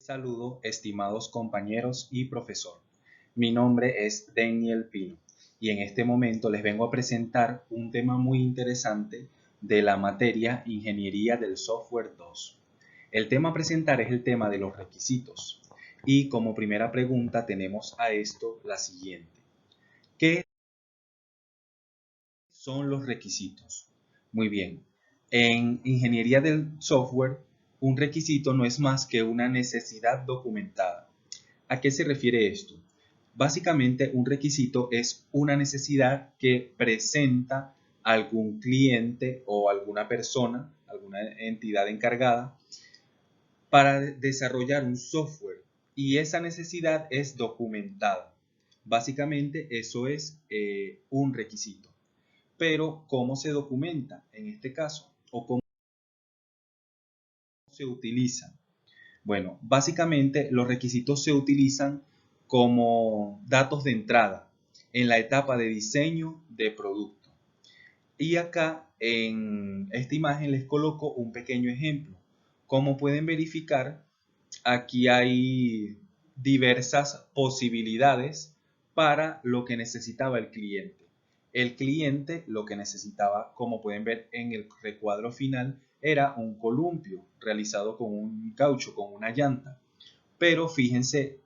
Saludo, estimados compañeros y profesor. Mi nombre es Daniel Pino y en este momento les vengo a presentar un tema muy interesante de la materia Ingeniería del Software 2. El tema a presentar es el tema de los requisitos y como primera pregunta tenemos a esto la siguiente. ¿Qué son los requisitos? Muy bien. En Ingeniería del Software, un requisito no es más que una necesidad documentada. ¿A qué se refiere esto? Básicamente, un requisito es una necesidad que presenta algún cliente o alguna persona, alguna entidad encargada, para desarrollar un software y esa necesidad es documentada. Básicamente, eso es un requisito. Pero, ¿cómo se documenta en este caso? ¿O cómo se utiliza? Bueno, básicamente los requisitos se utilizan como datos de entrada en la etapa de diseño de producto. Y acá en esta imagen les coloco un pequeño ejemplo. Como pueden verificar, aquí hay diversas posibilidades para lo que necesitaba el cliente. El cliente lo que necesitaba, como pueden ver en el recuadro final, era un columpio realizado con un caucho, con una llanta. Pero fíjense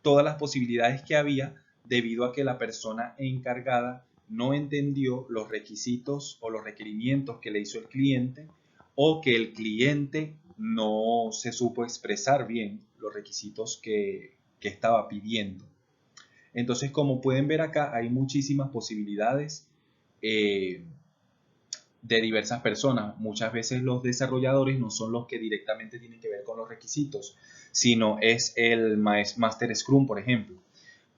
todas las posibilidades que había debido a que la persona encargada no entendió los requisitos o los requerimientos que le hizo el cliente o que el cliente no se supo expresar bien los requisitos que estaba pidiendo. Entonces, como pueden ver acá, hay muchísimas posibilidades de diversas personas. Muchas veces los desarrolladores no son los que directamente tienen que ver con los requisitos, sino es el Master Scrum, por ejemplo.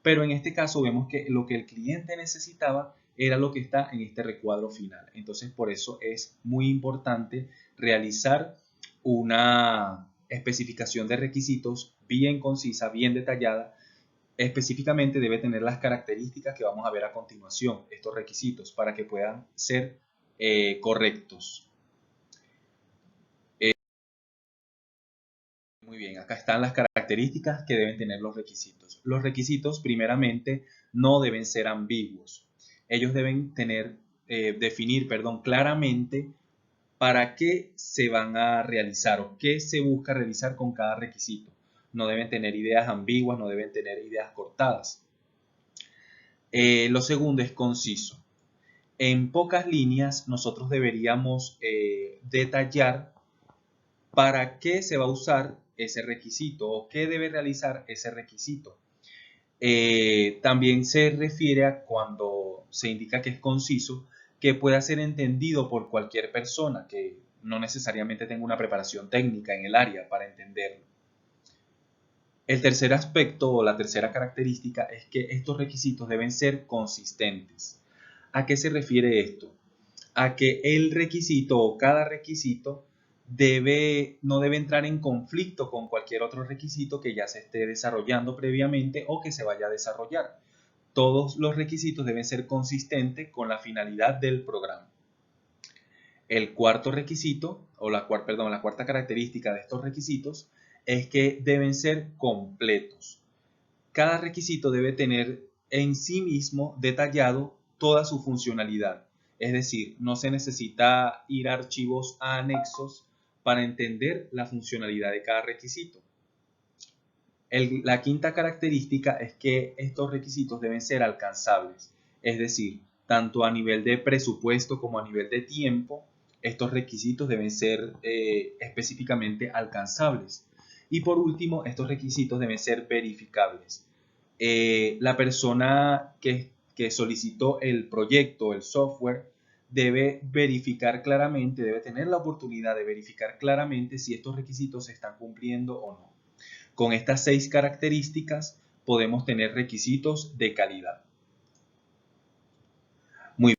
Pero en este caso vemos que lo que el cliente necesitaba era lo que está en este recuadro final. Entonces, por eso es muy importante realizar una especificación de requisitos bien concisa, bien detallada. Específicamente debe tener las características que vamos a ver a continuación, estos requisitos, para que puedan ser correctos. Muy bien, acá están las características que deben tener los requisitos. Los requisitos, primeramente, no deben ser ambiguos. Ellos deben definir, claramente para qué se van a realizar o qué se busca realizar con cada requisito. No deben tener ideas ambiguas, no deben tener ideas cortadas. Lo segundo es conciso. En pocas líneas, nosotros deberíamos detallar para qué se va a usar ese requisito o qué debe realizar ese requisito. También se refiere a cuando se indica que es conciso, que pueda ser entendido por cualquier persona que no necesariamente tenga una preparación técnica en el área para entenderlo. El tercer aspecto o la tercera característica es que estos requisitos deben ser consistentes. ¿A qué se refiere esto? A que el requisito o cada requisito no debe entrar en conflicto con cualquier otro requisito que ya se esté desarrollando previamente o que se vaya a desarrollar. Todos los requisitos deben ser consistentes con la finalidad del programa. El cuarto requisito, o la cuarta característica de estos requisitos es que deben ser completos. Cada requisito debe tener en sí mismo detallado toda su funcionalidad. Es decir, no se necesita ir a archivos anexos para entender la funcionalidad de cada requisito. La quinta característica es que estos requisitos deben ser alcanzables. Es decir, tanto a nivel de presupuesto como a nivel de tiempo, estos requisitos deben ser específicamente alcanzables. Y por último, estos requisitos deben ser verificables. La persona que solicitó el proyecto, el software, debe verificar claramente, debe tener la oportunidad de verificar claramente si estos requisitos se están cumpliendo o no. Con estas 6 características podemos tener requisitos de calidad. Muy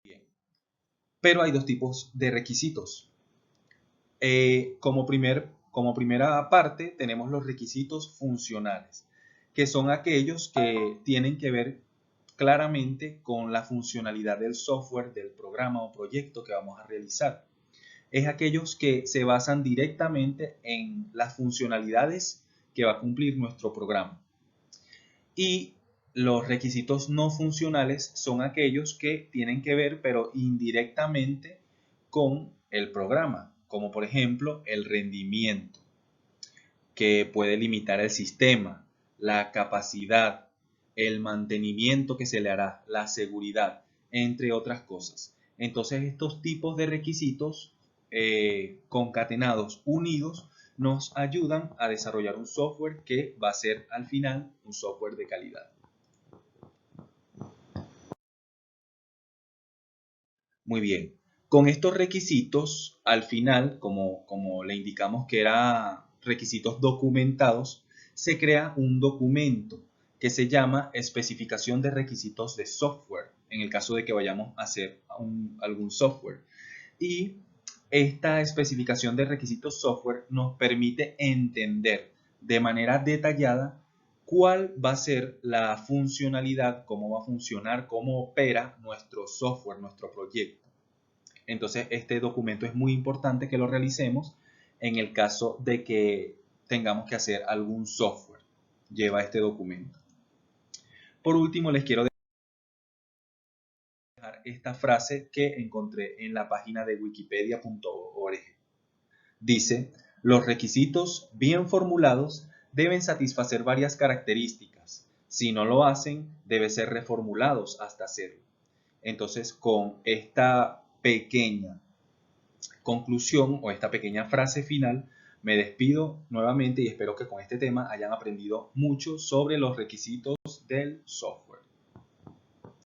bien. Pero hay dos tipos de requisitos. Como primera parte tenemos los requisitos funcionales, que son aquellos que tienen que ver claramente con la funcionalidad del software, del programa o proyecto que vamos a realizar. es aquellos que se basan directamente en las funcionalidades que va a cumplir nuestro programa. Y los requisitos no funcionales son aquellos que tienen que ver, pero indirectamente, con el programa, como por ejemplo el rendimiento, que puede limitar el sistema, la capacidad, el mantenimiento que se le hará, la seguridad, entre otras cosas. Entonces estos tipos de requisitos concatenados, unidos, nos ayudan a desarrollar un software que va a ser al final un software de calidad. Muy bien. Con estos requisitos, al final, como le indicamos que eran requisitos documentados, se crea un documento que se llama especificación de requisitos de software, en el caso de que vayamos a hacer algún software. Y esta especificación de requisitos software nos permite entender de manera detallada cuál va a ser la funcionalidad, cómo va a funcionar, cómo opera nuestro software, nuestro proyecto. Entonces, este documento es muy importante que lo realicemos en el caso de que tengamos que hacer algún software. Lleva este documento. Por último, les quiero dejar esta frase que encontré en la página de wikipedia.org. Dice, los requisitos bien formulados deben satisfacer varias características. Si no lo hacen, deben ser reformulados hasta hacerlo. Entonces, con esta pequeña conclusión o esta pequeña frase final, me despido nuevamente y espero que con este tema hayan aprendido mucho sobre los requisitos del software.